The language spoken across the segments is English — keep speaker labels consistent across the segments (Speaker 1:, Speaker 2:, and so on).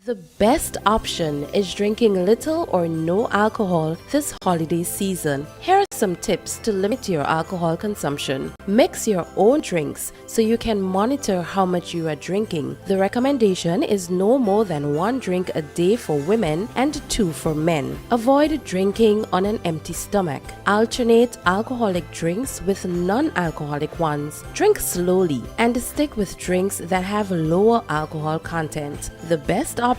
Speaker 1: The best option is drinking little or no alcohol this holiday season. Here are some tips to limit your alcohol consumption. Mix your own drinks so you can monitor how much you are drinking. The recommendation is no more than 1 drink a day for women and 2 for men. Avoid drinking on an empty stomach. Alternate alcoholic drinks with non-alcoholic ones. Drink slowly and stick with drinks that have lower alcohol content. The best option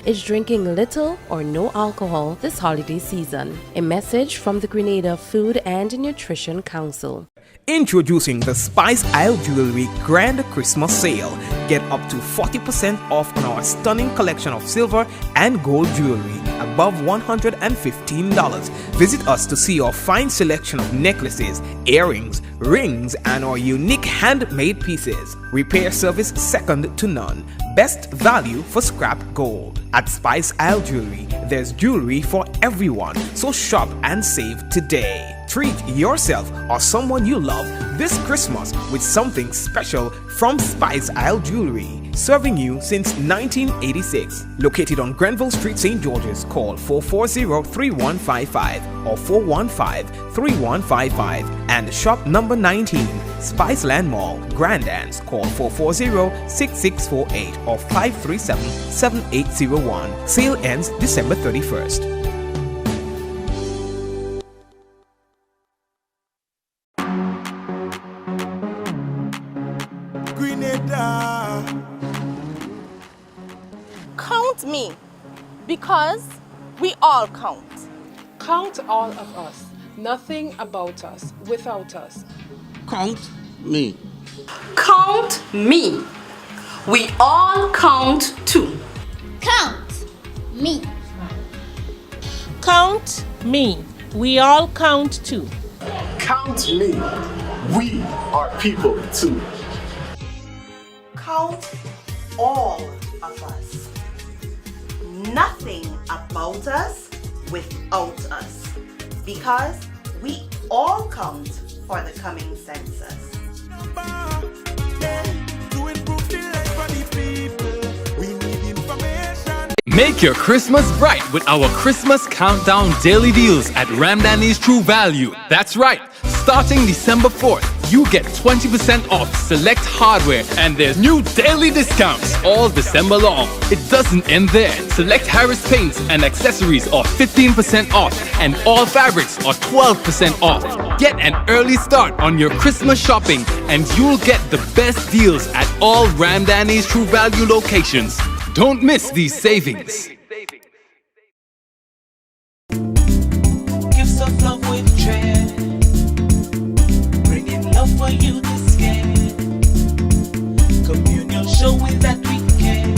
Speaker 1: is drinking little or no alcohol this holiday season. A message from the Grenada Food and Nutrition Council.
Speaker 2: Introducing the Spice Isle Jewelry Grand Christmas Sale. Get up to 40% off on our stunning collection of silver and gold jewelry above $115. Visit us to see our fine selection of necklaces, earrings, rings, and our unique handmade pieces. Repair service second to none. Best value for scrap gold. At Spice Isle Jewelry, there's jewelry for everyone, so shop and save today. Treat yourself or someone you love this Christmas with something special from Spice Isle Jewelry. Serving you since 1986. Located on Grenville Street, St. George's. Call 440-3155 or 415-3155. And shop number 19, Spiceland Mall, Grandans. Call 440-6648 or 537-7801. Sale ends December 31st.
Speaker 3: Grenada.
Speaker 4: Count me, because we all count.
Speaker 5: Count all of us. Nothing about us without us.
Speaker 3: Count me.
Speaker 6: Count me. We all count too.
Speaker 7: Count me.
Speaker 8: Count me. We all count too.
Speaker 9: Count me. We are people too.
Speaker 10: Count all of us. Nothing about us without us, because we all count for the coming census.
Speaker 11: Make your Christmas bright with our Christmas Countdown daily deals at Ramdani's True Value. That's right. Starting December 4th, you get 20% off select hardware, and there's new daily discounts all December long. It doesn't end there. Select Harris paints and accessories are 15% off, and all fabrics are 12% off. Get an early start on your Christmas shopping, and you'll get the best deals at all Ramdani's True Value locations. Don't miss these savings.
Speaker 12: Gifts of love with dread, bringing love for you this year. Communion showing that we care,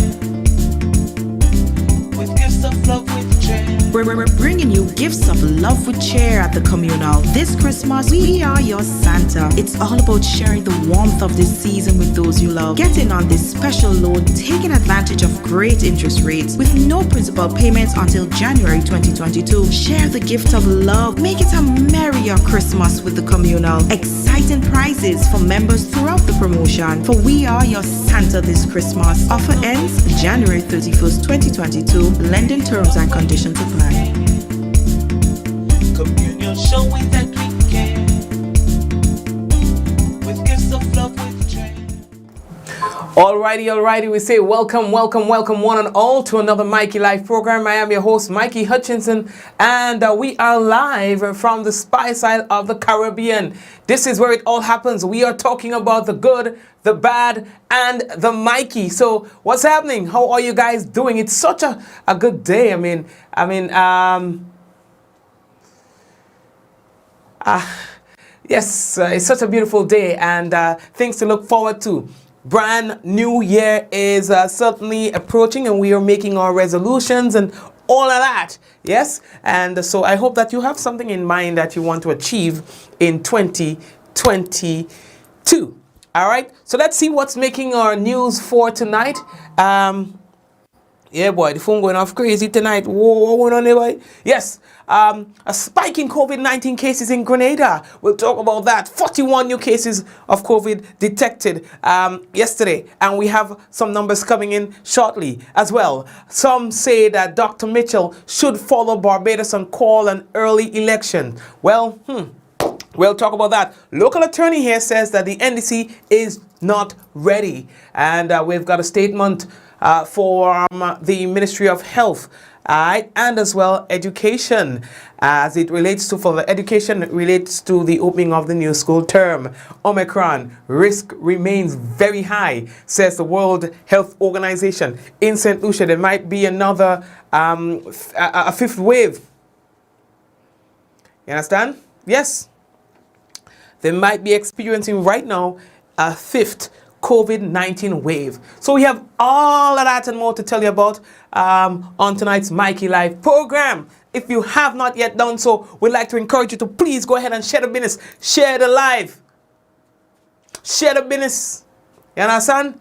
Speaker 12: with gifts of love with dread.
Speaker 13: We're bringing you gifts of love with cheer at the communal. This Christmas, we are your Santa. It's all about sharing the warmth of this season with those you love. Get in on this special loan, taking advantage of great interest rates with no principal payments until January 2022. Share the gift of love. Make it a merrier Christmas with the communal. Exciting prizes for members throughout the promotion. For we are your Santa this Christmas. Offer ends January 31st, 2022. Lending terms and conditions apply.
Speaker 12: Communion showing that we care, with gifts of love with dread.
Speaker 2: Alrighty, we say welcome one and all to another Mikey Live program. I am your host, Mikey Hutchinson, and we are live from the Spice Isle of the Caribbean. This is where it all happens. We are talking about the good, the bad, and the Mikey. So what's happening? How are you guys doing? It's such a good day. Yes, it's such a beautiful day, and things to look forward to. Brand new year is certainly approaching, and we are making our resolutions and all of that. Yes, and so I hope that you have something in mind that you want to achieve in 2022. All right, so let's see what's making our news for tonight. Yeah, boy, the phone going off crazy tonight. Whoa, what going on there, boy? Yes, a spike in COVID-19 cases in Grenada. We'll talk about that. 41 new cases of COVID detected yesterday, and we have some numbers coming in shortly as well. Some say that Dr. Mitchell should follow Barbados and call an early election. Well, we'll talk about that. Local attorney here says that the NDC is not ready, and we've got a statement for the Ministry of Health and as well education, as it relates to, for the education, it relates to the opening of the new school term. Omicron risk remains very high, says the World Health Organization. In St. Lucia, there might be another a fifth wave. You understand? Yes. They might be experiencing right now a fifth COVID-19 wave. So we have all of that and more to tell you about on tonight's Mikey Live program. If you have not yet done so, we'd like to encourage you to please go ahead and share the business. Share the live. Share the business. You understand?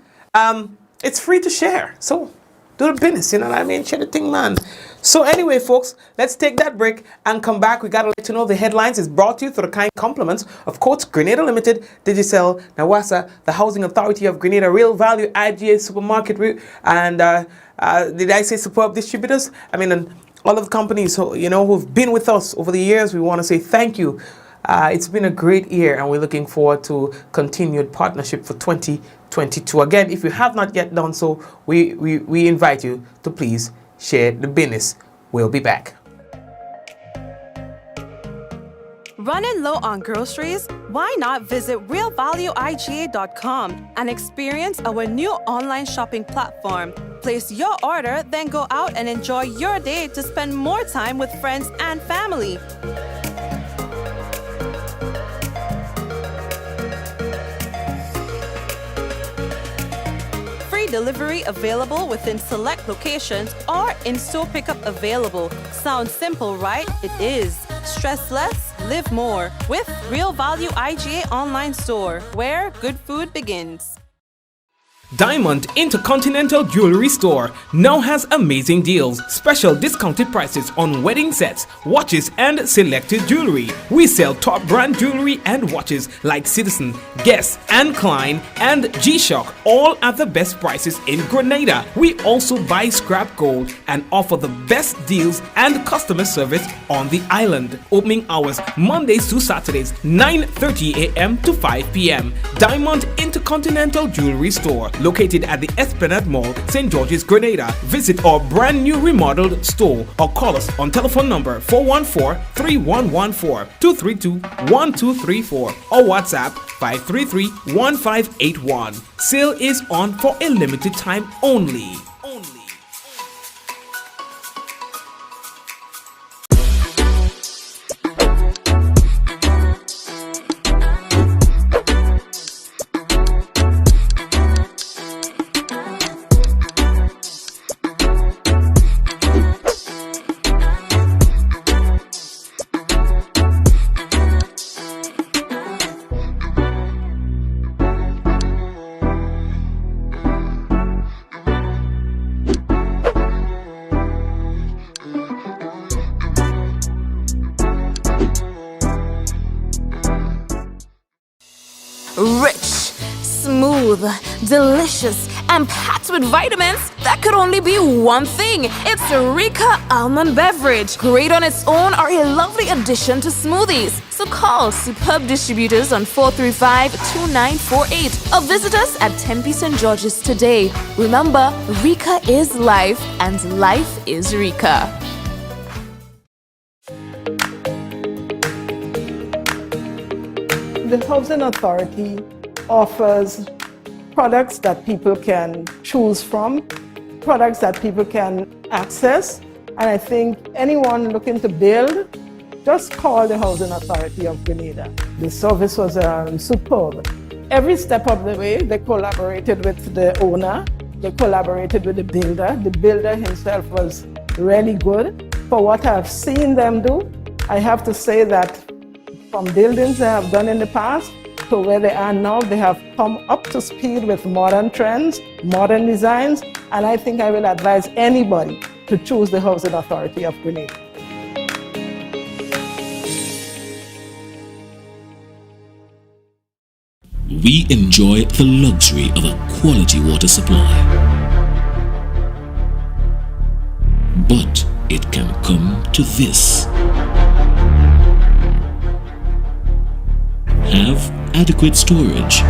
Speaker 2: It's free to share. So do the business, you know what I mean? Share the thing, man. So anyway, folks, let's take that break and come back. We got to let you know the headlines is brought to you through the kind compliments of Courts Grenada Limited, Digicel, Nawasa, the Housing Authority of Grenada, Real Value, IGA Supermarket, and did I say superb distributors? I mean, and all of the companies who, you know, who've been with us over the years. We want to say thank you. It's been a great year, and we're looking forward to continued partnership for 2022. Again, if you have not yet done so, we invite you to please share the business. We'll be back.
Speaker 14: Running low on groceries? Why not visit realvalueiga.com and experience our new online shopping platform? Place your order, then go out and enjoy your day to spend more time with friends and family. Delivery available within select locations or in-store pickup available. Sounds simple, right? It is. Stress less, live more with Real Value IGA online store, where good food begins.
Speaker 2: Diamond Intercontinental Jewelry Store now has amazing deals, special discounted prices on wedding sets, watches and selected jewelry. We sell top brand jewelry and watches like Citizen, Guess and Klein and G-Shock, all at the best prices in Grenada. We also buy scrap gold and offer the best deals and customer service on the island. Opening hours Mondays to Saturdays, 9:30 a.m. to 5 p.m. Diamond Intercontinental Jewelry Store, located at the Esplanade Mall, St. George's, Grenada. Visit our brand new remodeled store or call us on telephone number 414-3114, 232-1234 or WhatsApp 533-1581. Sale is on for a limited time only.
Speaker 4: Rich, smooth, delicious, and packed with vitamins that could only be one thing. It's Rika Almond Beverage. Great on its own or a lovely addition to smoothies. So call Superb Distributors on 435-2948 or visit us at Tempe St. George's today. Remember, Rika is life and life is Rika.
Speaker 15: The Housing Authority offers products that people can choose from, products that people can access, and I think anyone looking to build, just call the Housing Authority of Grenada. The service was superb. Every step of the way, they collaborated with the owner, they collaborated with the builder. The builder himself was really good. For what I've seen them do, I have to say that from buildings they have done in the past to where they are now, they have come up to speed with modern trends, modern designs, And I think I will advise anybody to choose the Housing Authority of Grenada.
Speaker 16: We enjoy the luxury of a quality water supply. But it can come to this. Have adequate storage.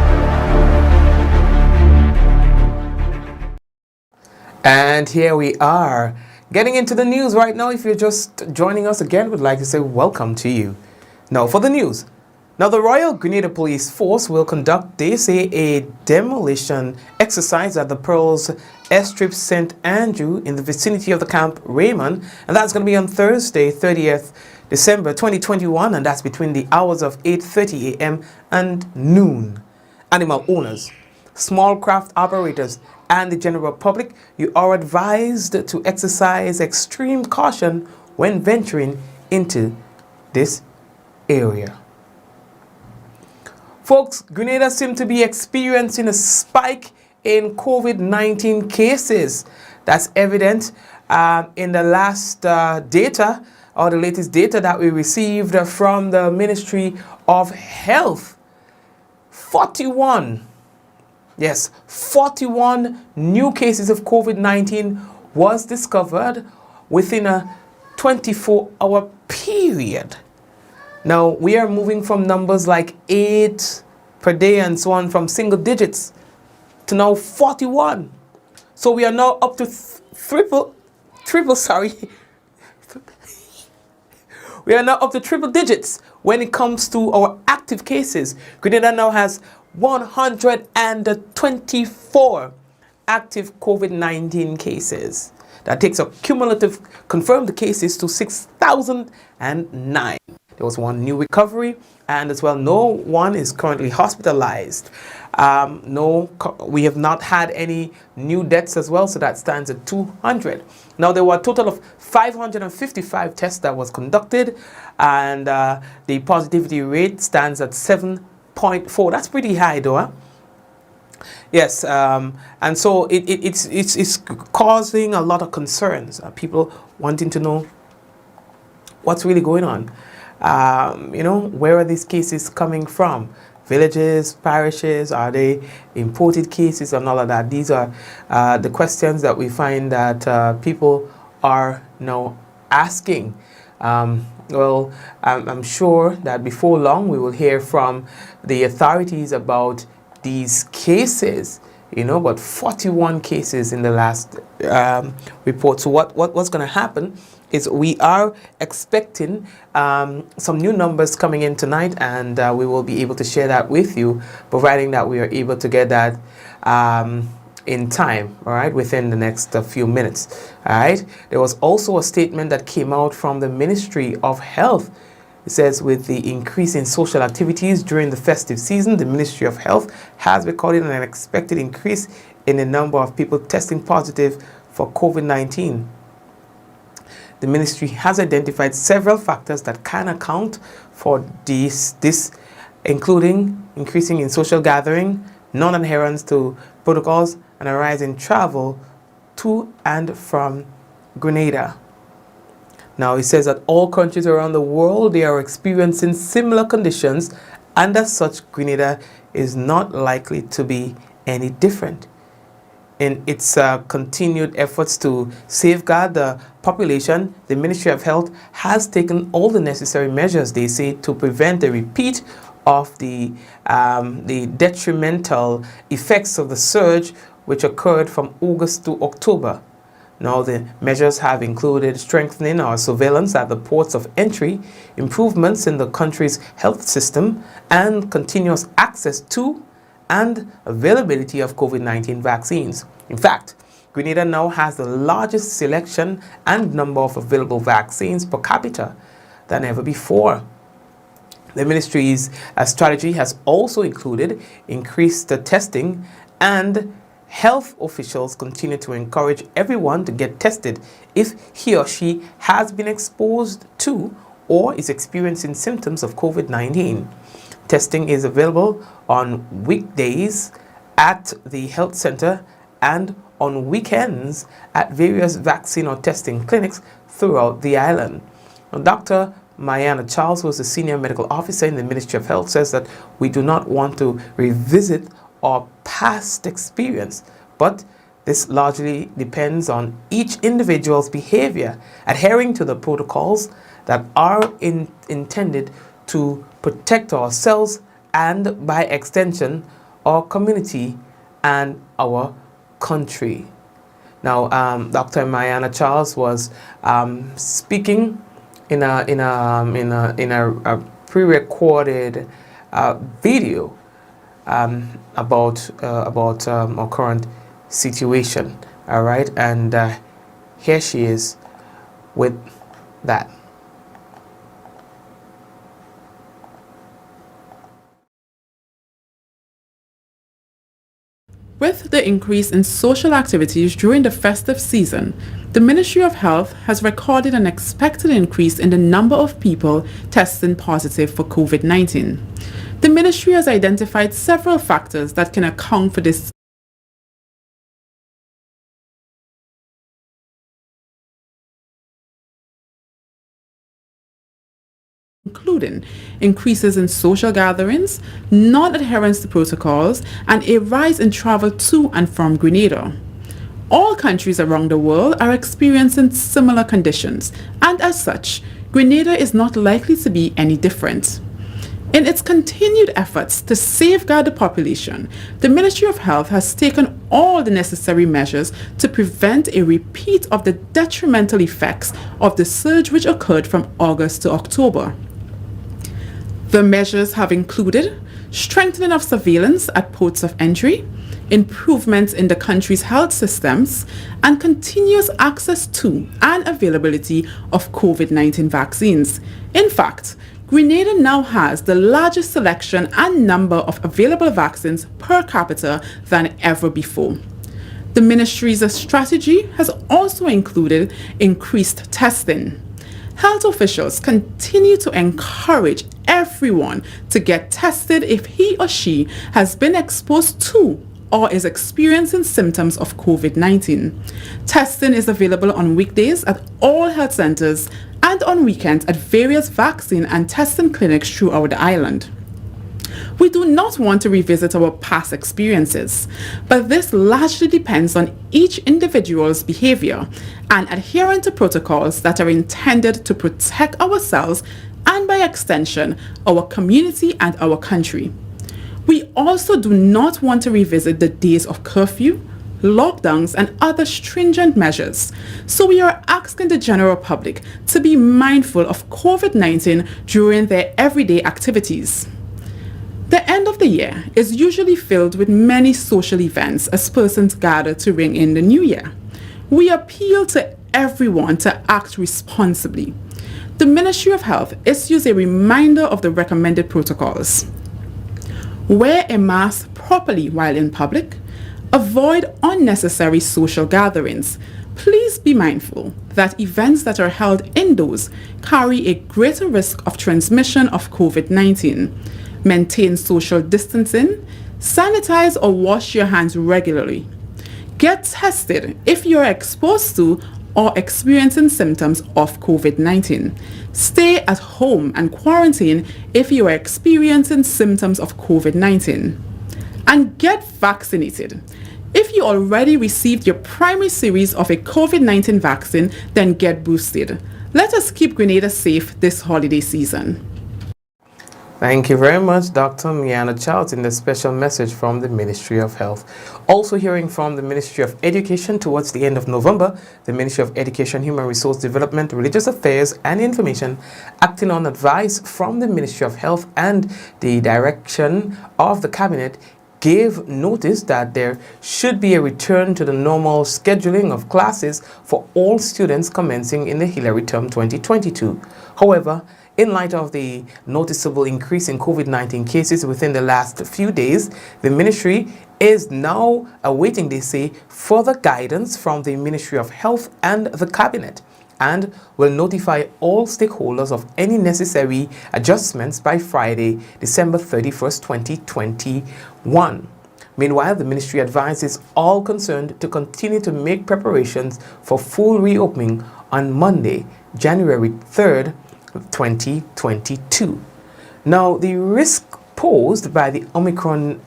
Speaker 2: And here we are, getting into the news right now. If you're just joining us again, we'd like to say welcome to you. Now for the news. Now the Royal Grenada Police Force will conduct, they say, a demolition exercise at the Pearls Airstrip St. Andrew in the vicinity of the Camp Raymond. And that's going to be on Thursday, 30th December 2021, and that's between the hours of 8:30 a.m. and noon. Animal owners, small craft operators, and the general public, you are advised to exercise extreme caution when venturing into this area. Folks, Grenada seems to be experiencing a spike in COVID-19 cases. That's evident in the last data, or the latest data that we received from the Ministry of Health. 41 new cases of COVID-19 was discovered within a 24-hour period. Now, we are moving from numbers like 8 per day and so on, from single digits to now 41. So we are now up to we are now up to triple digits when it comes to our active cases. Grenada now has 124 active COVID-19 cases. That takes a cumulative confirmed cases to 6,009. There was one new recovery, and as well, no one is currently hospitalized. We have not had any new deaths as well, so that stands at 200. Now, there were a total of 555 tests that was conducted, and the positivity rate stands at 7.4. That's pretty high, though. Huh? Yes, and so it's causing a lot of concerns. People wanting to know what's really going on. Where are these cases coming from? Villages, parishes, are they imported cases and all of that? These are the questions that we find that people are now asking. Well, I'm sure that before long we will hear from the authorities about these cases, but 41 cases in the last report. So what's going to happen is we are expecting some new numbers coming in tonight, and we will be able to share that with you, providing that we are able to get that in time, all right, within the next few minutes, all right. There was also a statement that came out from the Ministry of Health. It says, with the increase in social activities during the festive season, the Ministry of Health has recorded an expected increase in the number of people testing positive for COVID-19. The ministry has identified several factors that can account for this, including increasing in social gathering, non-adherence to protocols, and a rise in travel to and from Grenada. Now, it says that all countries around the world, they are experiencing similar conditions, and as such, Grenada is not likely to be any different. In its continued efforts to safeguard the population, the Ministry of Health has taken all the necessary measures, they say, to prevent a repeat of the detrimental effects of the surge which occurred from August to October. Now, the measures have included strengthening our surveillance at the ports of entry, improvements in the country's health system, and continuous access to and availability of COVID-19 vaccines. In fact, Grenada now has the largest selection and number of available vaccines per capita than ever before. The ministry's strategy has also included increased testing, and health officials continue to encourage everyone to get tested if he or she has been exposed to or is experiencing symptoms of COVID-19. Testing is available on weekdays at the health center and on weekends at various vaccine or testing clinics throughout the island. Now, Dr. Mariana Charles, who is the Senior Medical Officer in the Ministry of Health, says that we do not want to revisit our past experience, but this largely depends on each individual's behavior, adhering to the protocols that are intended to protect ourselves and, by extension, our community and our country. Now, Dr. Mariana Charles was speaking in a pre-recorded video about our current situation. All right, and here she is with that.
Speaker 17: With the increase in social activities during the festive season, the Ministry of Health has recorded an expected increase in the number of people testing positive for COVID-19. The ministry has identified several factors that can account for this, including increases in social gatherings, non-adherence to protocols, and a rise in travel to and from Grenada. All countries around the world are experiencing similar conditions, and as such, Grenada is not likely to be any different. In its continued efforts to safeguard the population, the Ministry of Health has taken all the necessary measures to prevent a repeat of the detrimental effects of the surge which occurred from August to October. The measures have included strengthening of surveillance at ports of entry, improvements in the country's health systems, and continuous access to and availability of COVID-19 vaccines. In fact, Grenada now has the largest selection and number of available vaccines per capita than ever before. The ministry's strategy has also included increased testing. Health officials continue to encourage everyone to get tested if he or she has been exposed to or is experiencing symptoms of COVID-19. Testing is available on weekdays at all health centers and on weekends at various vaccine and testing clinics throughout the island. We do not want to revisit our past experiences, but this largely depends on each individual's behavior and adhering to protocols that are intended to protect ourselves and, by extension, our community and our country. We also do not want to revisit the days of curfew, lockdowns, and other stringent measures. So we are asking the general public to be mindful of COVID-19 during their everyday activities. The end of the year is usually filled with many social events as persons gather to ring in the new year. We appeal to everyone to act responsibly. The Ministry of Health issues a reminder of the recommended protocols. Wear a mask properly while in public. Avoid unnecessary social gatherings. Please be mindful that events that are held indoors carry a greater risk of transmission of COVID-19. Maintain social distancing. Sanitize or wash your hands regularly. Get tested if you are exposed to or experiencing symptoms of COVID-19. Stay at home and quarantine if you are experiencing symptoms of COVID-19. And get vaccinated. If you already received your primary series of a COVID-19 vaccine, then get boosted. Let us keep Grenada safe this holiday season.
Speaker 2: Thank you very much, Dr. Mariana Charles, in the special message from the Ministry of Health. Also hearing from the Ministry of Education towards the end of November, the Ministry of Education, Human Resource Development, Religious Affairs and Information, acting on advice from the Ministry of Health and the direction of the Cabinet, gave notice that there should be a return to the normal scheduling of classes for all students commencing in the Hillary term 2022. However, in light of the noticeable increase in COVID-19 cases within the last few days, the ministry is now awaiting, they say, further guidance from the Ministry of Health and the Cabinet, and will notify all stakeholders of any necessary adjustments by Friday, December 31st, 2021. Meanwhile, the ministry advises all concerned to continue to make preparations for full reopening on Monday, January 3rd, 2022. Now, the risk posed by the Omicron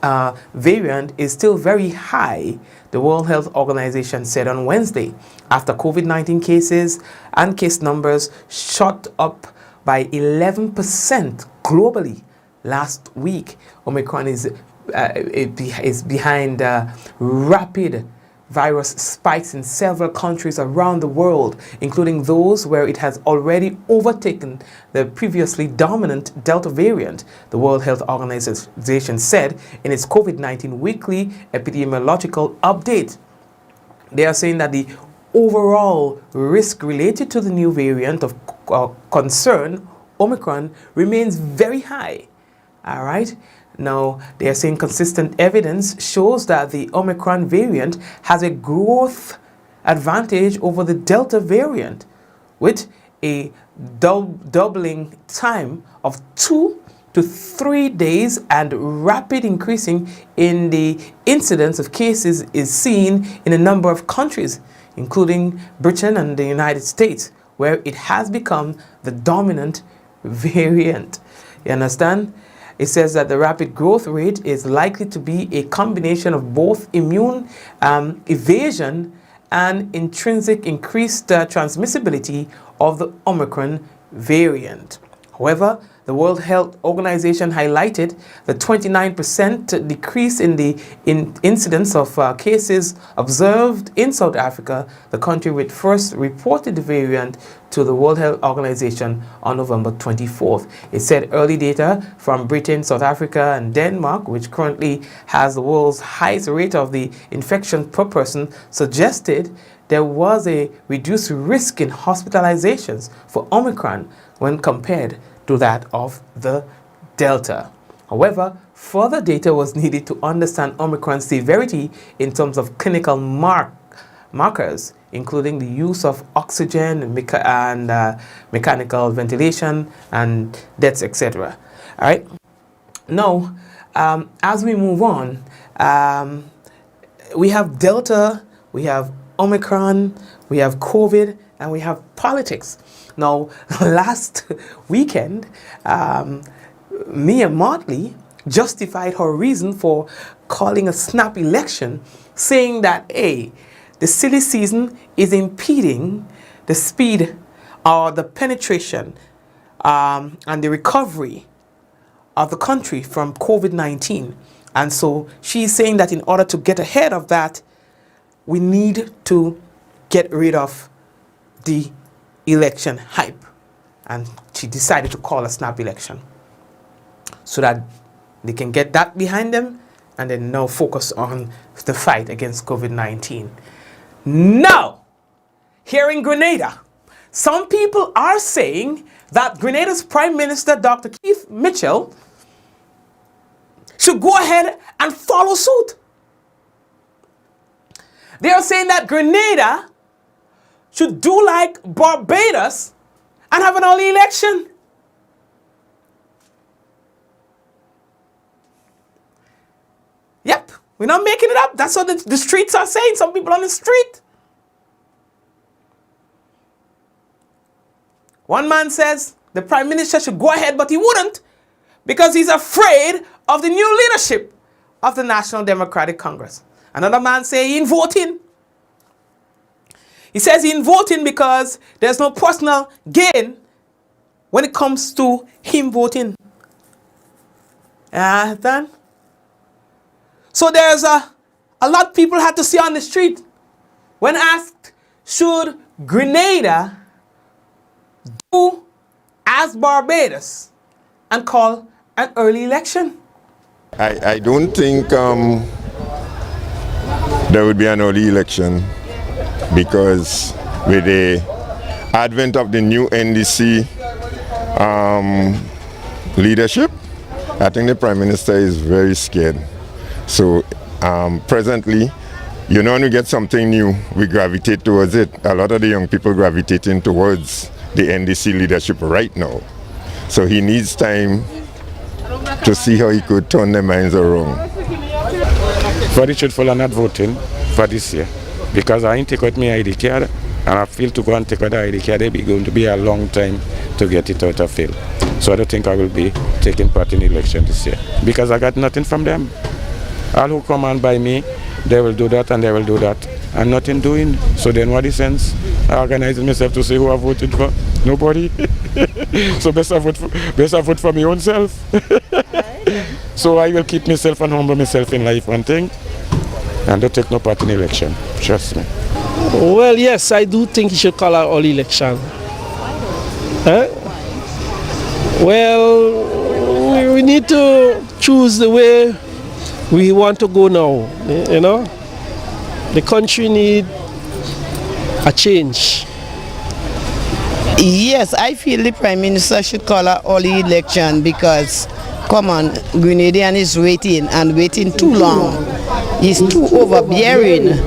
Speaker 2: variant is still very high, the World Health Organization said on Wednesday, after COVID-19 cases and case numbers shot up by 11% globally last week. Omicron is behind rapid virus spikes in several countries around the world, including those where it has already overtaken the previously dominant Delta variant, the World Health Organization said in its COVID-19 weekly epidemiological update. They are saying that the overall risk related to the new variant of concern, Omicron, remains very high. All right. Now, they are saying consistent evidence shows that the Omicron variant has a growth advantage over the Delta variant, with a doubling time of 2 to 3 days, and rapid increasing in the incidence of cases is seen in a number of countries, including Britain and the United States, where it has become the dominant variant. You understand? It says that the rapid growth rate is likely to be a combination of both immune evasion and intrinsic increased transmissibility of the Omicron variant. However, the World Health Organization highlighted the 29% decrease in the incidence of cases observed in South Africa, the country which first reported the variant to the World Health Organization on November 24th. It said early data from Britain, South Africa, and Denmark, which currently has the world's highest rate of the infection per person, suggested there was a reduced risk in hospitalizations for Omicron when compared to that of the Delta. However, further data was needed to understand Omicron's severity in terms of clinical markers, including the use of oxygen and mechanical ventilation and deaths, etc. All right. Now, as we move on, we have Delta, we have Omicron, we have COVID, and we have politics. Now, last weekend, Mia Motley justified her reason for calling a snap election, saying that, hey, the silly season is impeding the speed or the penetration and the recovery of the country from COVID-19. And so she's saying that in order to get ahead of that, we need to get rid of the election hype. And she decided to call a snap election so that they can get that behind them and then now focus on the fight against COVID-19. Now, here in Grenada, some people are saying that Grenada's Prime Minister, Dr. Keith Mitchell, should go ahead and follow suit. They are saying that Grenada should do like Barbados and have an early election. Yep, we're not making it up. That's what the streets are saying. Some people on the street. One man says the Prime Minister should go ahead, but he wouldn't because he's afraid of the new leadership of the National Democratic Congress. Another man says he ain't voting. He says he ain't voting because there's no personal gain when it comes to him voting. Then, so there's a lot of people had to see on the street when asked, should Grenada do as Barbados and call an early election?
Speaker 18: I don't think there would be an early election, because with the advent of the new NDC leadership, I think the Prime Minister is very scared. So presently, you know, when we get something new, we gravitate towards it. A lot of the young people gravitating towards the NDC leadership right now. So he needs time to see how he could turn their minds around.
Speaker 19: for the truthful, I'm not voting for this year because I ain't take out my ID card, and I feel to go and take out the ID card, it's going to be a long time to get it out of field. So I don't think I will be taking part in the election this year because I got nothing from them. All who come and buy me, they will do that and they will do that, and nothing doing. So then what is sense? I organize myself to see who I voted for. Nobody. So best I vote for my own self. So I will keep myself and humble myself in life, one thing, and don't take no part in election. Trust me.
Speaker 20: Well, yes, I do think you should call out all election. Huh? Well, we need to choose the way we want to go now. You know, the country needs a change.
Speaker 21: Yes, I feel the Prime Minister should call out all the election because, come on, Grenadian is waiting and waiting too long. He's too overbearing.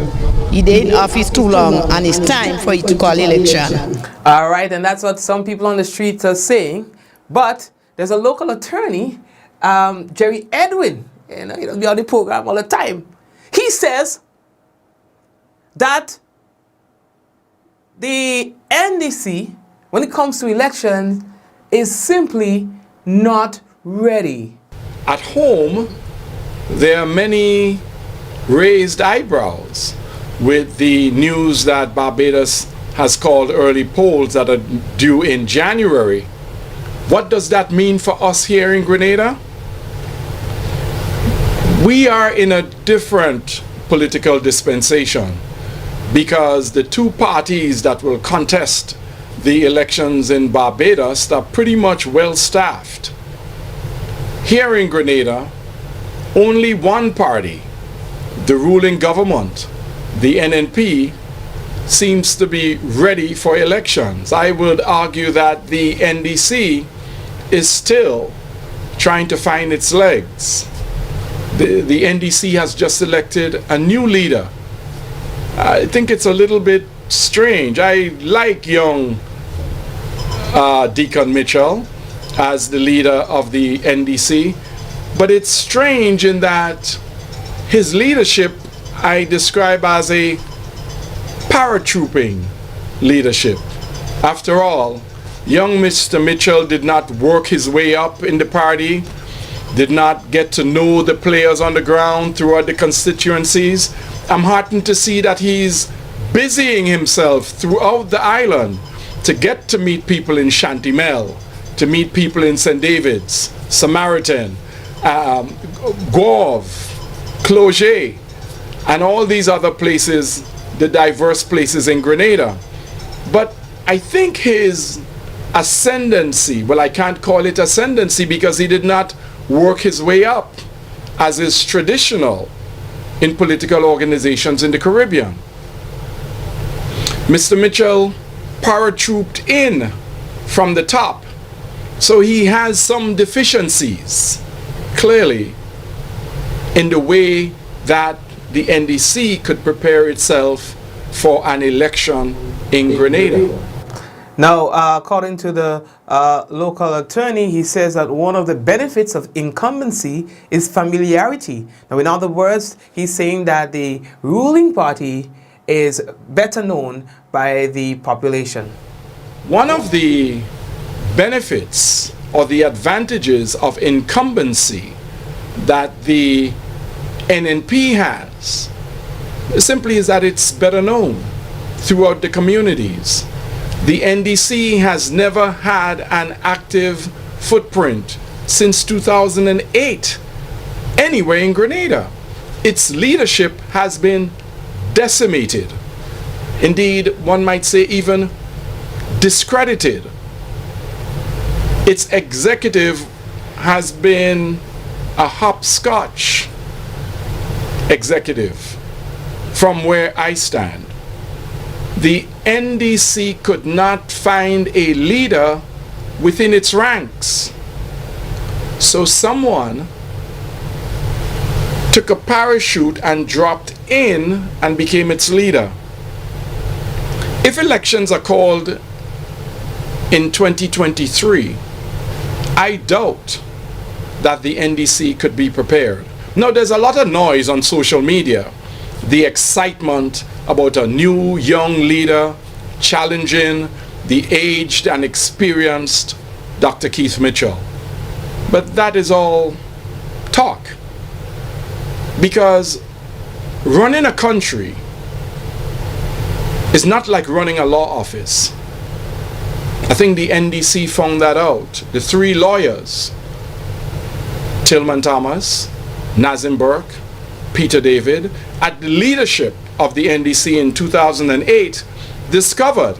Speaker 21: He stayed in office too long and it's time for you to call election.
Speaker 2: All right, and that's what some people on the streets are saying. But there's a local attorney, Jerry Edwin, you know, he'll be on the program all the time. He says that the NDC, when it comes to elections, is simply not ready.
Speaker 22: At home, there are many raised eyebrows with the news that Barbados has called early polls that are due in January. What does that mean for us here in Grenada? We are in a different political dispensation because the two parties that will contest the elections in Barbados are pretty much well staffed. Here in Grenada, only one party, the ruling government, the NNP, seems to be ready for elections. I would argue that the NDC is still trying to find its legs. The NDC has just elected a new leader. I think it's a little bit strange. I like young Deacon Mitchell as the leader of the NDC, but it's strange in that his leadership I describe as a paratrooping leadership. After all, young Mr. Mitchell did not work his way up in the party, did not get to know the players on the ground throughout the constituencies. I'm heartened to see that he's busying himself throughout the island to get to meet people in Shantimel, to meet people in St. David's, Samaritan, Gove, Cloget, and all these other places, the diverse places in Grenada. But I think his ascendancy, well, I can't call it ascendancy because he did not work his way up, as is traditional in political organizations in the Caribbean. Mr. Mitchell paratrooped in from the top, so he has some deficiencies, clearly, in the way that the NDC could prepare itself for an election in Grenada.
Speaker 2: Now, according to the local attorney, he says that one of the benefits of incumbency is familiarity. Now, in other words, he's saying that the ruling party is better known by the population.
Speaker 22: One of the benefits or the advantages of incumbency that the NNP has simply is that it's better known throughout the communities. The NDC has never had an active footprint since 2008 anywhere in Grenada. Its leadership has been decimated. Indeed, one might say even discredited. Its executive has been a hopscotch executive from where I stand. The NDC could not find a leader within its ranks. So someone took a parachute and dropped in and became its leader. If elections are called in 2023, I doubt that the NDC could be prepared. Now, there's a lot of noise on social media. The excitement about a new young leader challenging the aged and experienced Dr. Keith Mitchell. But that is all talk. Because running a country is not like running a law office. I think the NDC found that out. The three lawyers, Tillman Thomas, Nazim Burke, Peter David, at the leadership of the NDC in 2008, discovered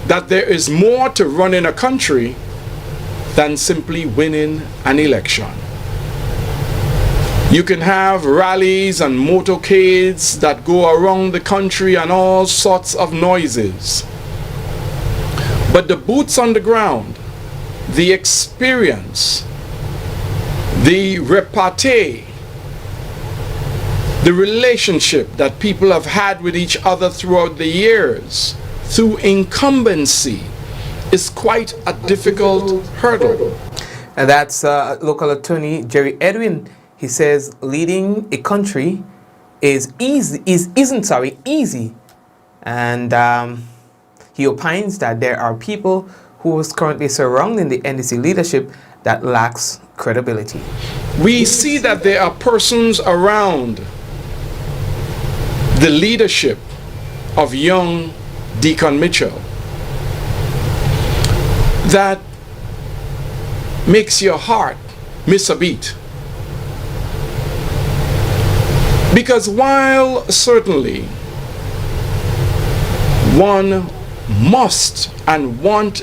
Speaker 22: that there is more to running a country than simply winning an election. You can have rallies and motorcades that go around the country and all sorts of noises. But the boots on the ground, the experience, the repartee, the relationship that people have had with each other throughout the years, through incumbency, is quite a difficult hurdle.
Speaker 2: And that's local attorney Jerry Edwin. He says leading a country isn't easy. And he opines that there are people who is currently surrounding the NDC leadership that lacks credibility.
Speaker 22: We see that there are persons around the leadership of young Deacon Mitchell that makes your heart miss a beat. Because while certainly one must and want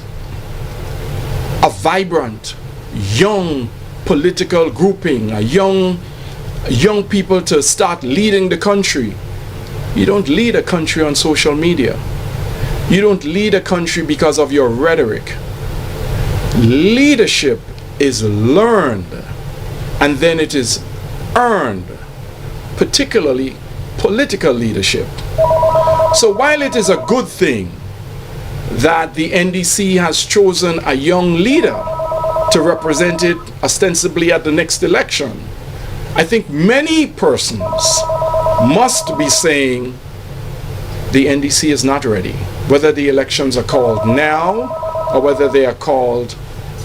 Speaker 22: a vibrant young political grouping, a young people to start leading the country, you don't lead a country on social media. You don't lead a country because of your rhetoric. Leadership is learned and then it is earned, particularly political leadership. So while it is a good thing that the NDC has chosen a young leader to represent it ostensibly at the next election, I think many persons must be saying the NDC is not ready, whether the elections are called now or whether they are called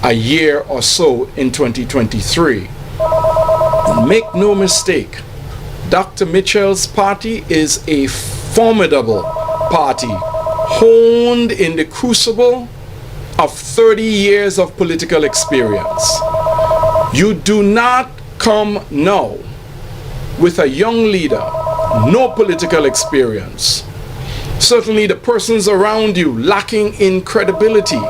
Speaker 22: a year or so in 2023. Make no mistake, Dr. Mitchell's party is a formidable party, honed in the crucible of 30 years of political experience. You do not come now with a young leader, no political experience. Certainly the persons around you lacking in credibility.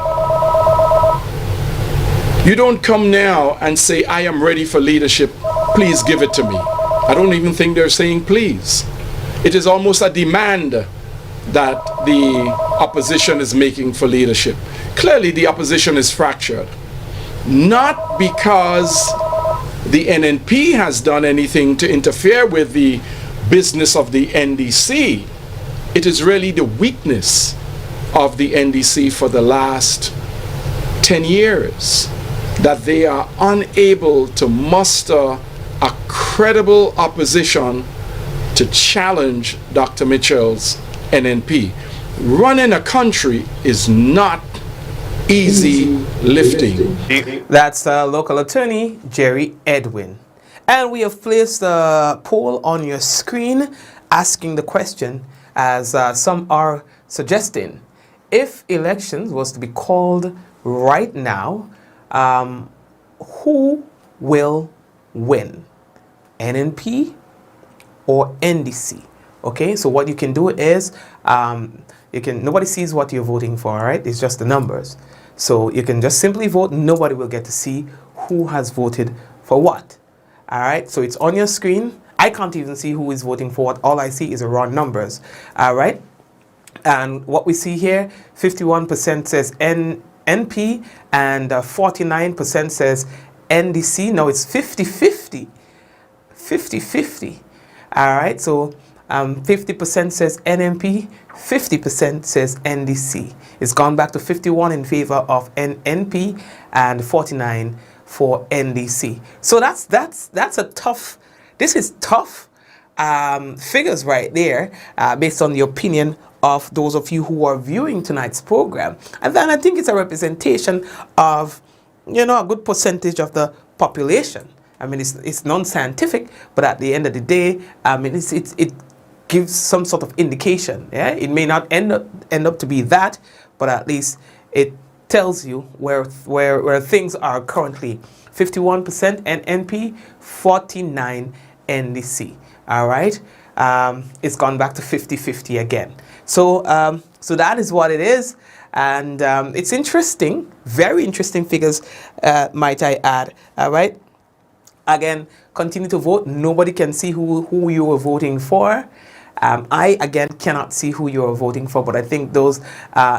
Speaker 22: You don't come now and say, I am ready for leadership, please give it to me. I don't even think they're saying please. It is almost a demand that the opposition is making for leadership. Clearly the opposition is fractured. Not because the NNP has done anything to interfere with the business of the NDC. It is really the weakness of the NDC for the last 10 years that they are unable to muster a credible opposition to challenge Dr. Mitchell's NNP. Running a country is not easy lifting.
Speaker 2: That's local attorney Jerry Edwin. And we have placed a poll on your screen asking the question, as some are suggesting, if elections was to be called right now, who will win? NNP or NDC? Okay, so what you can do is nobody sees what you're voting for, right? It's just the numbers. So you can just simply vote. Nobody will get to see who has voted for what. All right, so it's on your screen. I can't even see who is voting for what. All I see is raw numbers. All right, and what we see here, 51% says NP and 49% says NDC. Now it's 50-50. 50-50. All right, so 50% says NNP, 50% says NDC. It's gone back to 51 in favor of NNP and 49 for NDC. So that's a tough this is tough figures right there, based on the opinion of those of you who are viewing tonight's program. And then I think it's a representation of, a good percentage of the population. I mean, it's non-scientific, but at the end of the day, I mean, it gives some sort of indication. Yeah, it may not end up to be that, but at least it tells you where things are currently. 51% NNP, 49 NDC. All right, it's gone back to 50-50 again. So that is what it is, and it's interesting, very interesting figures, might I add. All right. Again, continue to vote. Nobody can see who you were voting for. I, again, cannot see who you are voting for, but I think those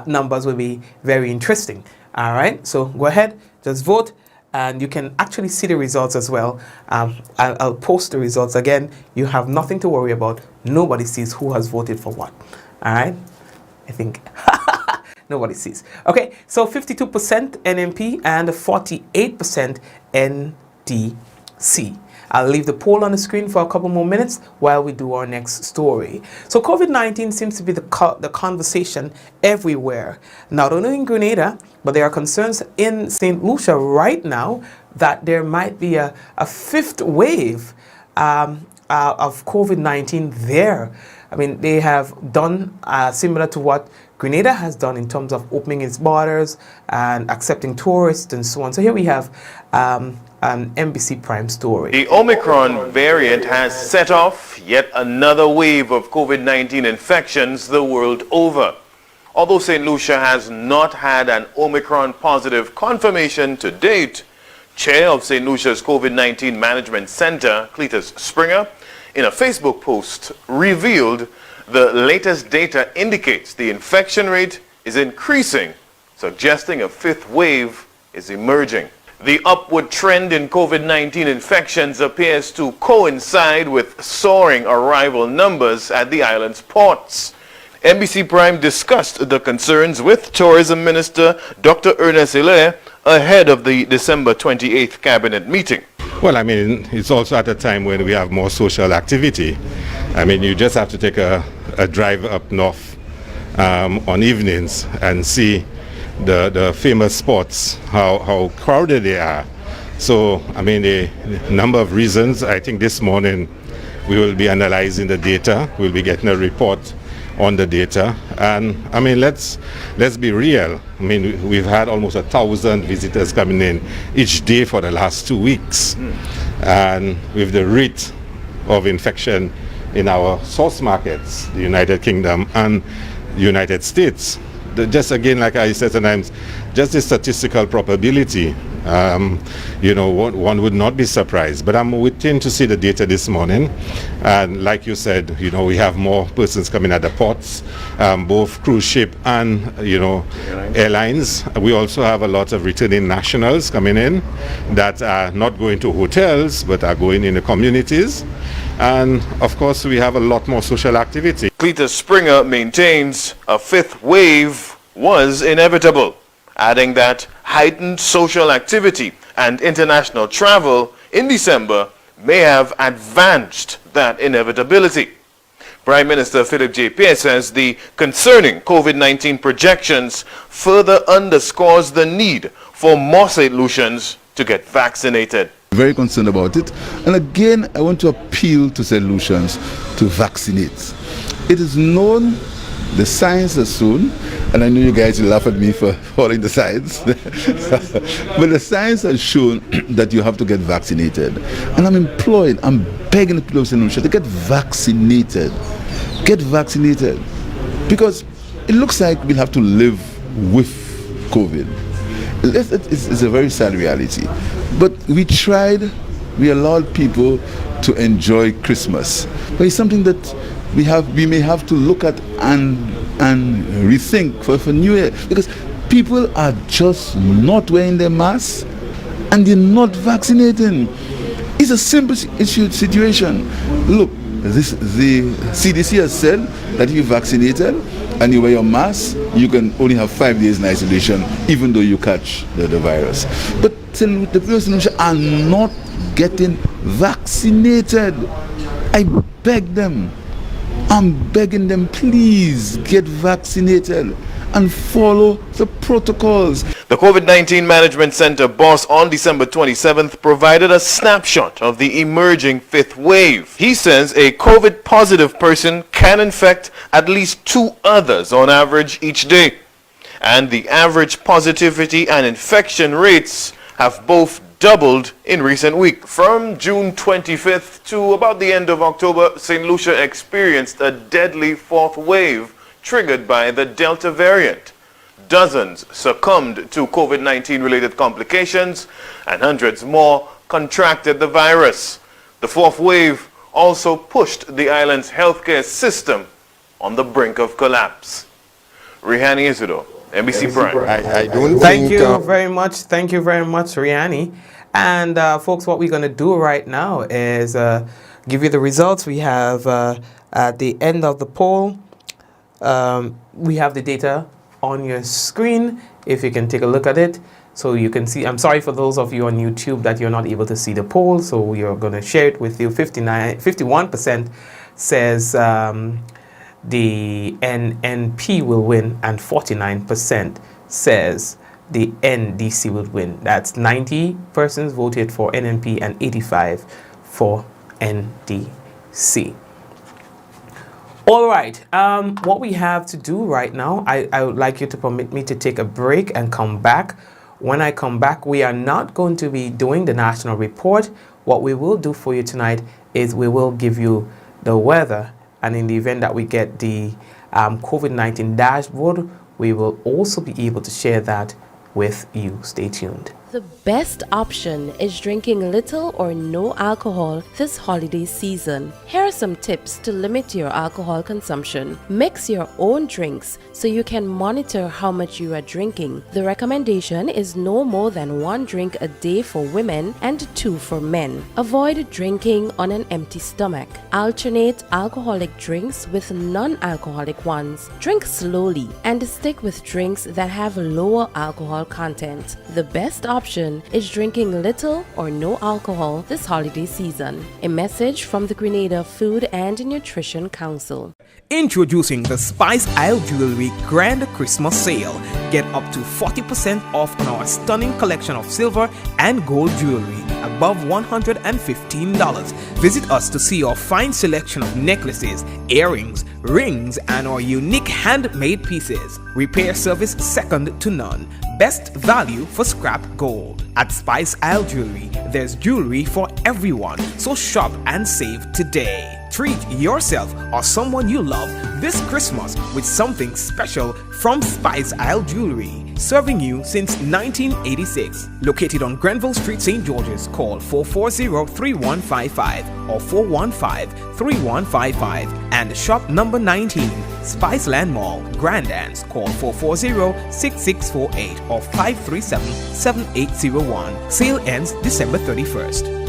Speaker 2: numbers will be very interesting. All right, so go ahead, just vote, and you can actually see the results as well. I'll post the results. Again, you have nothing to worry about. Nobody sees who has voted for what. All right, I think nobody sees. Okay, so 52% NMP and 48% NDC. I'll leave the poll on the screen for a couple more minutes while we do our next story. So COVID-19 seems to be the conversation everywhere, not only in Grenada, but there are concerns in St. Lucia right now that there might be a fifth wave of COVID-19 there. I mean, they have done similar to what Grenada has done in terms of opening its borders and accepting tourists and so on. So here we have an NBC Prime story.
Speaker 1: The Omicron variant has set off yet another wave of COVID-19 infections the world over. Although St. Lucia has not had an Omicron positive confirmation to date, Chair of St. Lucia's COVID-19 Management Center, Cletus Springer, in a Facebook post revealed the latest data indicates the infection rate is increasing, suggesting a fifth wave is emerging. The upward trend in COVID-19 infections appears to coincide with soaring arrival numbers at the island's ports. NBC Prime discussed the concerns with Tourism Minister Dr. Ernest Hilaire ahead of the December 28th cabinet meeting.
Speaker 5: Well, I mean, it's also at a time when we have more social activity. I mean, you just have to take a drive up north on evenings and see the famous spots, how crowded they are. So, I mean, a number of reasons. I think this morning we will be analyzing the data. We'll be getting a report on the data. And, I mean, let's be real. I mean, we've had almost 1,000 visitors coming in each day for the last 2 weeks. And with the rate of infection in our source markets, the United Kingdom and the United States, just again, like I said sometimes, just the statistical probability, one would not be surprised. But I'm waiting to see the data this morning. And like you said, we have more persons coming at the ports, both cruise ship and, airlines. We also have a lot of returning nationals coming in that are not going to hotels, but are going in the communities. And of course, we have a lot more social activity.
Speaker 1: Cletus Springer maintains a fifth wave was inevitable, adding that heightened social activity and international travel in December may have advanced that inevitability. Prime Minister Philip J. Pierce says the concerning COVID-19 projections further underscores the need for more St. Lucians to get vaccinated.
Speaker 23: Very concerned about it. And again, I want to appeal to St. Lucians to vaccinate. It is known, the science has shown, and I know you guys will laugh at me for following the science, but the science has shown that you have to get vaccinated. And I'm begging the people of St. Lucia to get vaccinated. Get vaccinated. Because it looks like we'll have to live with COVID. It's a very sad reality. But we allowed people to enjoy Christmas. But it's something that we may have to look at and rethink for New Year. Because people are just not wearing their masks and they're not vaccinating. It's a simple situation. Look, the CDC has said that if you're vaccinated and you wear your mask, you can only have 5 days in isolation, even though you catch the virus. But the people are not getting vaccinated. I beg them. I'm begging them, please get vaccinated and follow the protocols.
Speaker 1: The COVID-19 Management Center boss on December 27th provided a snapshot of the emerging fifth wave. He says a COVID positive person can infect at least 2 others on average each day. And the average positivity and infection rates have both doubled in recent weeks. From June 25th to about the end of October, St. Lucia experienced a deadly 4th wave triggered by the Delta variant. Dozens succumbed to COVID-19 related complications and hundreds more contracted the virus. The 4th wave also pushed the island's healthcare system on the brink of collapse. Rihani Isidore, NBC Prime.
Speaker 2: I don't Thank you very much. Thank you very much, Rihanni. And folks, what we're going to do right now is give you the results. We have at the end of the poll, we have the data on your screen, if you can take a look at it. So you can see, I'm sorry for those of you on YouTube that you're not able to see the poll, so we are going to share it with you. 51% says the NNP will win, and 49% says the NDC will win. That's 90 persons voted for NNP and 85 for NDC. All right, what we have to do right now, I would like you to permit me to take a break and come back. When I come back, we are not going to be doing the national report. What we will do for you tonight is we will give you the weather, and in the event that we get the COVID-19 dashboard, we will also be able to share that with you. Stay tuned.
Speaker 3: The best option is drinking little or no alcohol this holiday season. Here are some tips to limit your alcohol consumption. Mix your own drinks so you can monitor how much you are drinking. The recommendation is no more than 1 drink a day for women and 2 for men. Avoid drinking on an empty stomach. Alternate alcoholic drinks with non-alcoholic ones. Drink slowly and stick with drinks that have lower alcohol content. The best option is drinking little or no alcohol this holiday season. A message from the Grenada Food and Nutrition Council.
Speaker 2: Introducing the Spice Isle Jewelry Grand Christmas Sale. Get up to 40% off on our stunning collection of silver and gold jewelry above $115. Visit us to see our fine selection of necklaces, earrings, rings, and our unique handmade pieces. Repair service second to none. Best value for scrap gold. At Spice Isle Jewelry, there's jewelry for everyone, so shop and save today. Treat yourself or someone you love this Christmas with something special from Spice Isle Jewelry. Serving you since 1986. Located on Grenville Street, St. George's. Call 440-3155 or 415-3155. And shop number 19, Spiceland Mall, Grandans. Call 440-6648 or 537-7801. Sale ends December 31st.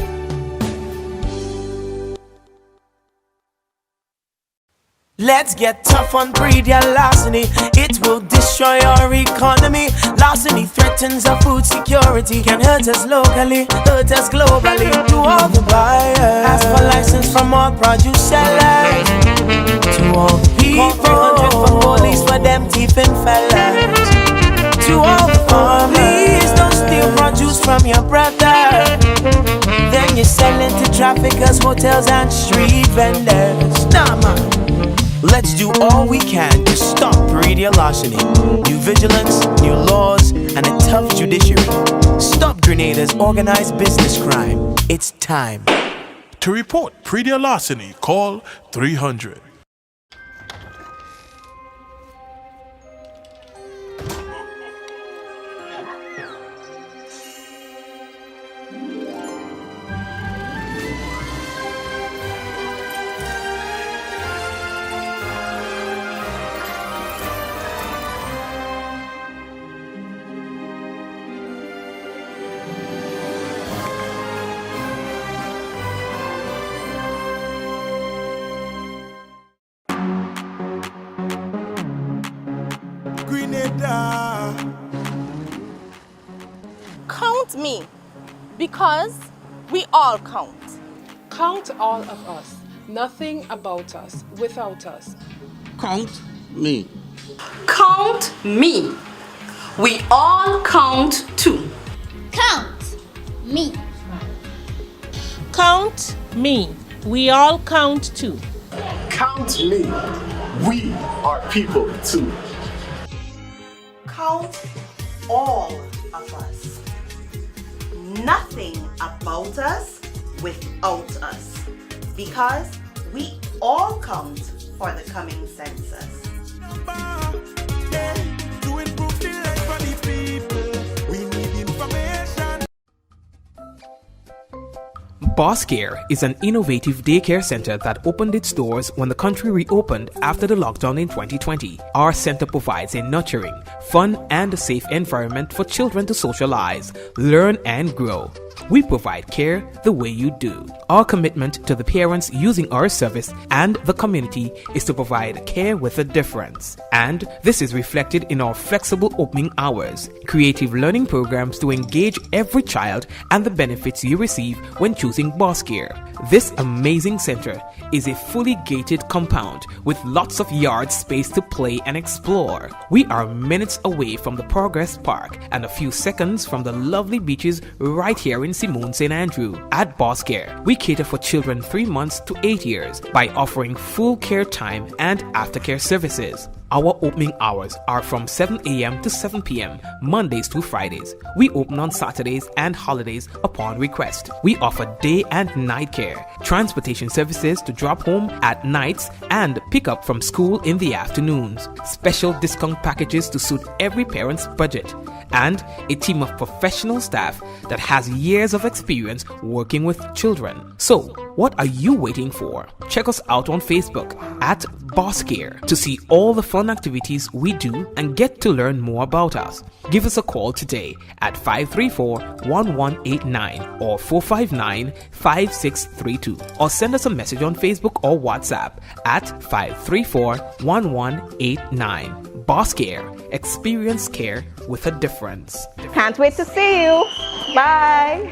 Speaker 12: Let's get tough on breed larceny. It will destroy our economy. Larceny threatens our food security. Can hurt us locally, hurt us globally. To all the buyers, ask for license from all produce sellers. To all the people, call 300 for police for them thieving fellas. To all the farmers, please don't steal produce from your brother. Then you're selling to traffickers, hotels and street vendors. Nah man, let's do all we can to stop breed larceny. New vigilance, new laws, and a tough judiciary. Stop Grenada's organized business crime. It's time.
Speaker 6: To report breed larceny, call 300.
Speaker 7: Count me, because we all count. Count all of us. Nothing about us without us.
Speaker 8: Count me.
Speaker 9: Count me. We all count too.
Speaker 24: Count me.
Speaker 25: Count me. We all count too.
Speaker 26: Count me. We are people too.
Speaker 10: Count all of us. Nothing about us without us. Because we all count for the coming census.
Speaker 2: Boss Care is an innovative daycare center that opened its doors when the country reopened after the lockdown in 2020. Our center provides a nurturing, fun, and safe environment for children to socialize, learn, and grow. We provide care the way you do. Our commitment to the parents using our service and the community is to provide care with a difference. And this is reflected in our flexible opening hours, creative learning programs to engage every child, and the benefits you receive when choosing Boss Care. This amazing center is a fully gated compound with lots of yard space to play and explore. We are minutes away from the Progress Park and a few seconds from the lovely beaches right here in Simone St. Andrew. At Boss Care, we cater for children 3 months to 8 years by offering full care time and aftercare services. Our opening hours are from 7 a.m. to 7 p.m., Mondays through Fridays. We open on Saturdays and holidays upon request. We offer day and night care, transportation services to drop home at nights and pick up from school in the afternoons, special discount packages to suit every parent's budget, and a team of professional staff that has years of experience working with children. So, what are you waiting for? Check us out on Facebook at Boss Care to see all the fun activities we do and get to learn more about us. Give us a call today at 534-1189 or 459-5632, or send us a message on Facebook or WhatsApp at 534-1189. Boss Care. Experience care with a difference.
Speaker 27: Can't wait to see you. Bye.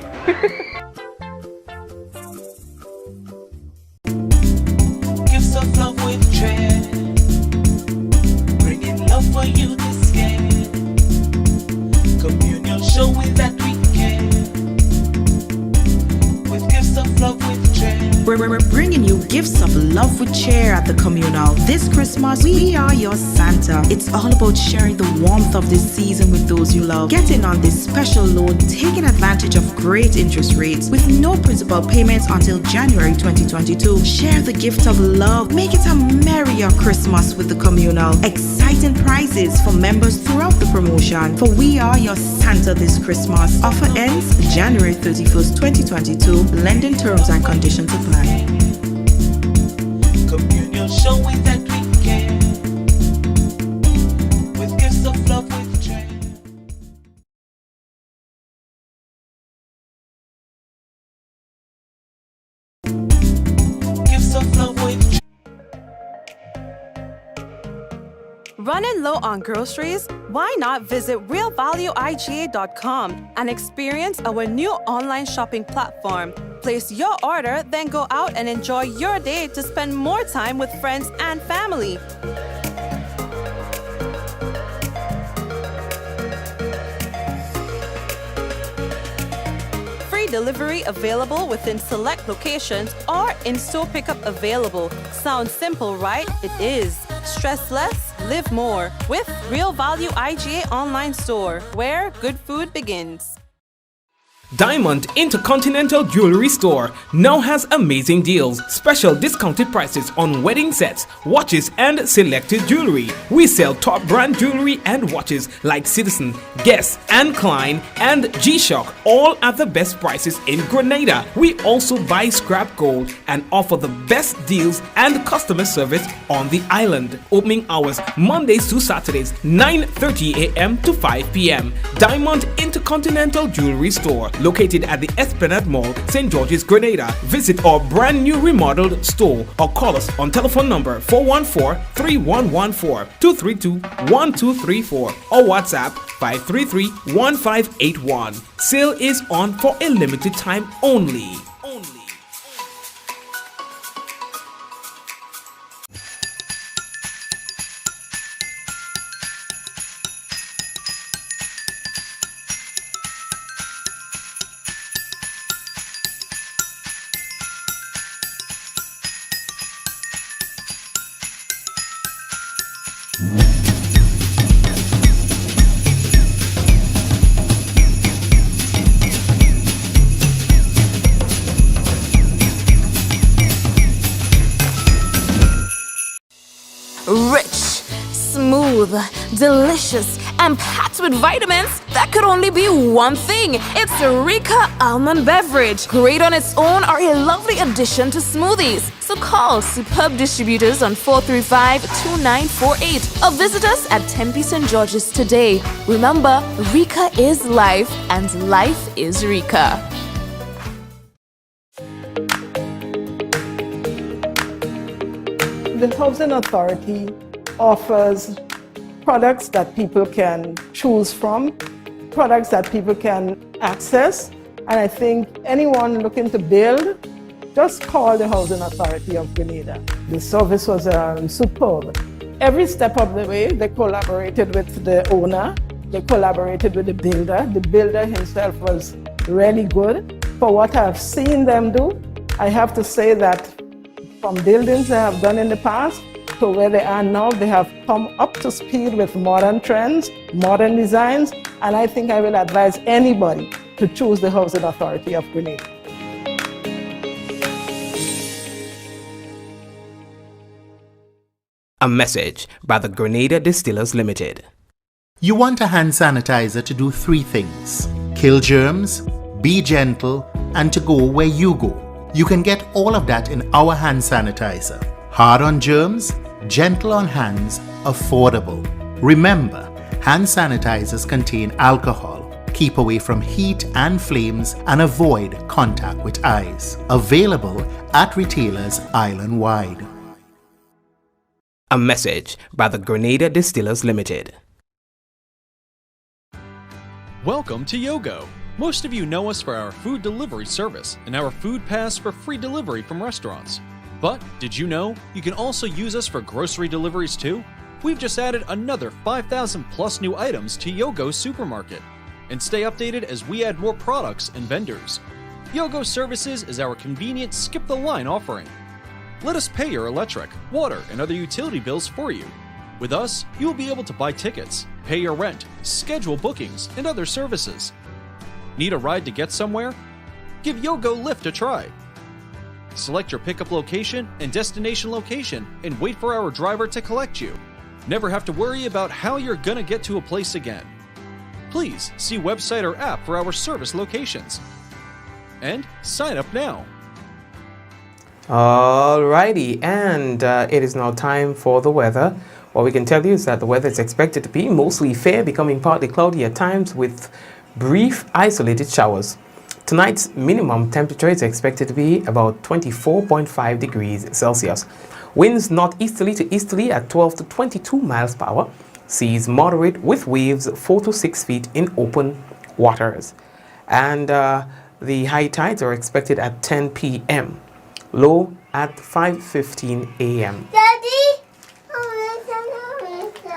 Speaker 12: Gifts of love with dread, bringing love for you this year. Communion showing that we care, with gifts of love with dread.
Speaker 13: We're bringing you gifts of love with cheer at the communal. This Christmas, we are your Santa. It's all about sharing the warmth of this season with those you love. Get in on this special loan, taking advantage of great interest rates with no principal payments until January 2022. Share the gift of love. Make it a merrier Christmas with the communal. Exciting prizes for members throughout the promotion. For we are your Santa this Christmas. Offer ends January 31st, 2022. Lending terms and conditions apply.
Speaker 12: Communion showing that we care, with gifts of love with joy. Gifts of love with joy.
Speaker 14: Running low on groceries? Why not visit realvalueiga.com and experience our new online shopping platform? Place your order, then go out and enjoy your day to spend more time with friends and family. Free delivery available within select locations or in-store pickup available. Sounds simple, right? It is. Stress less, live more with Real Value IGA online store, where good food begins.
Speaker 2: Diamond Intercontinental Jewelry Store now has amazing deals, special discounted prices on wedding sets, watches, and selected jewelry. We sell top brand jewelry and watches like Citizen, Guess, and Klein, and G-Shock, all at the best prices in Grenada. We also buy scrap gold and offer the best deals and customer service on the island. Opening hours Mondays to Saturdays, 9:30 a.m. to 5 p.m. Diamond Intercontinental Jewelry Store, located at the Esplanade Mall, St. George's, Grenada. Visit our brand new remodeled store or call us on telephone number 414-3114, 232-1234 or WhatsApp 533-1581. Sale is on for a limited time only.
Speaker 4: delicious, and packed with vitamins, that could only be one thing. It's a Rika almond beverage. Great on its own or a lovely addition to smoothies. So call Superb Distributors on 435-2948 or visit us at Tempe St. George's today. Remember, Rika is life and life is Rika.
Speaker 11: The Housing Authority offers products that people can choose from, products that people can access, and I think anyone looking to build, just call the Housing Authority of Grenada. The service was superb. Every step of the way, they collaborated with the owner, they collaborated with the builder. The builder himself was really good. For what I've seen them do, I have to say that from buildings they have done in the past to where they are now, they have come up to speed with modern trends, modern designs, and I think I will advise anybody to choose the Housing Authority of Grenada.
Speaker 2: A message by the Grenada Distillers Limited.
Speaker 15: You want a hand sanitizer to do 3 things: kill germs, be gentle, and to go where you go. You can get all of that in our hand sanitizer. Hard on germs, gentle on hands, affordable. Remember, hand sanitizers contain alcohol. Keep away from heat and flames and avoid contact with eyes. Available at retailers island-wide.
Speaker 2: A message by the Grenada Distillers Limited.
Speaker 16: Welcome to Yogo. Most of you know us for our food delivery service and our food pass for free delivery from restaurants. But did you know you can also use us for grocery deliveries too? We've just added another 5,000 plus new items to Yogo Supermarket. And stay updated as we add more products and vendors. Yogo Services is our convenient skip the line offering. Let us pay your electric, water, and other utility bills for you. With us, you will be able to buy tickets, pay your rent, schedule bookings, and other services. Need a ride to get somewhere? Give Yogo Lyft a try. Select your pickup location and destination location and wait for our driver to collect you. Never have to worry about how you're gonna get to a place again. Please see website or app for our service locations. And sign up now.
Speaker 2: Alrighty, and it is now time for the weather. What we can tell you is that the weather is expected to be mostly fair, becoming partly cloudy at times with brief isolated showers. Tonight's minimum temperature is expected to be about 24.5 degrees Celsius. Winds northeasterly to easterly at 12 to 22 miles per hour. Seas moderate with waves 4 to 6 feet in open waters. And the high tides are expected at 10 p.m. Low at 5:15 a.m.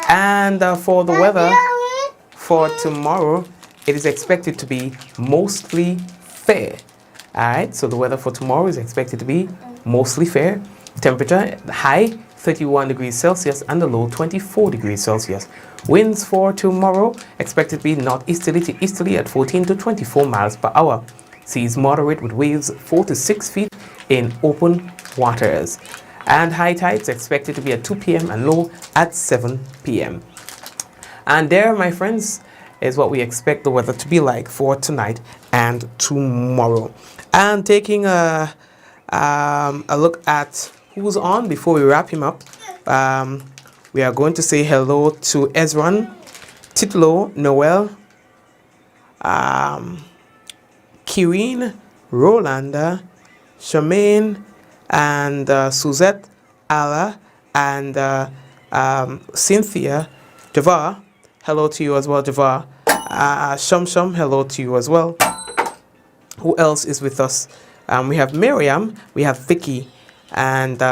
Speaker 2: And for the weather for tomorrow, it is expected to be mostly fair. Alright, so the weather for tomorrow is expected to be mostly fair. Temperature high 31 degrees Celsius and the low 24 degrees Celsius. Winds for tomorrow expected to be northeasterly to easterly at 14 to 24 miles per hour. Seas moderate with waves 4 to 6 feet in open waters. And high tides expected to be at 2 p.m. and low at 7 p.m. And there, my friends, is what we expect the weather to be like for tonight and tomorrow. And taking a look at who's on before we wrap him up, we are going to say hello to Ezran, Titlo, Noel, Kirin, Rolanda, Charmaine, and Suzette, Ala, and Cynthia, Javar. Hello to you as well, Javar. Shum, hello to you as well. Who else is with us? We have Miriam, we have Vicky, and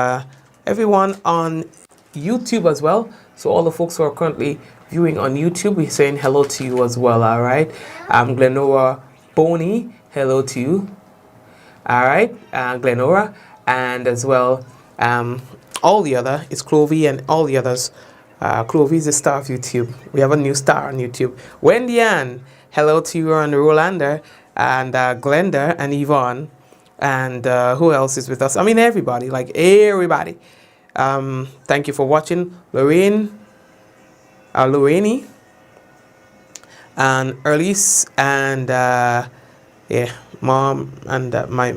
Speaker 2: everyone on YouTube as well. So all the folks who are currently viewing on YouTube, we're saying hello to you as well, all right? Glenora Boney, hello to you. All right, Glenora, and as well, all the other, it's Clovey and all the others. Clovey is the star of YouTube. We have a new star on YouTube. Wendy Ann, hello to you on Rolanda, and Glenda and Yvonne, and who else is with us? I mean, everybody, like everybody. Thank you for watching. Lorraine, Lorraine, and Erlise, and Mom, and my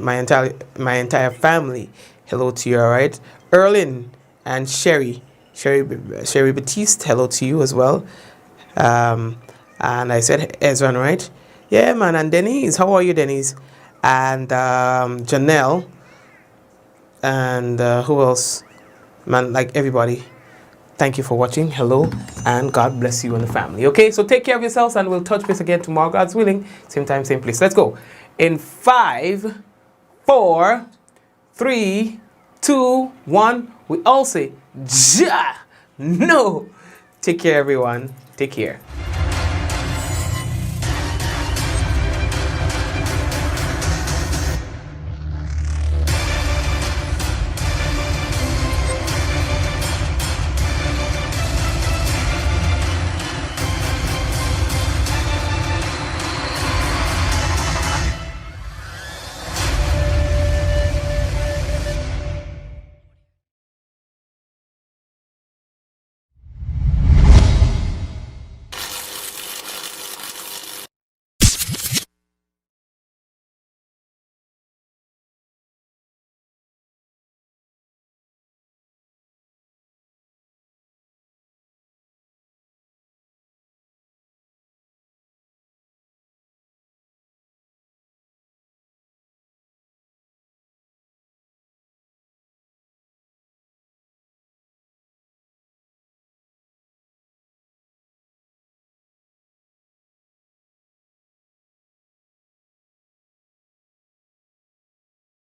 Speaker 2: entire family. Hello to you, all right? Erlin and Sherry Batiste. Hello to you as well. And I said Ezra, right? Yeah, man. And Denise, how are you, Denise? And Janelle, and who else? Man, like everybody. Thank you for watching. Hello, and God bless you and the family. Okay, so take care of yourselves, and we'll touch base again tomorrow, God's willing. Same time, same place. Let's go. In 5, 4, 3, 2, 1. We all say, Ja! No! Take care, everyone. Take care.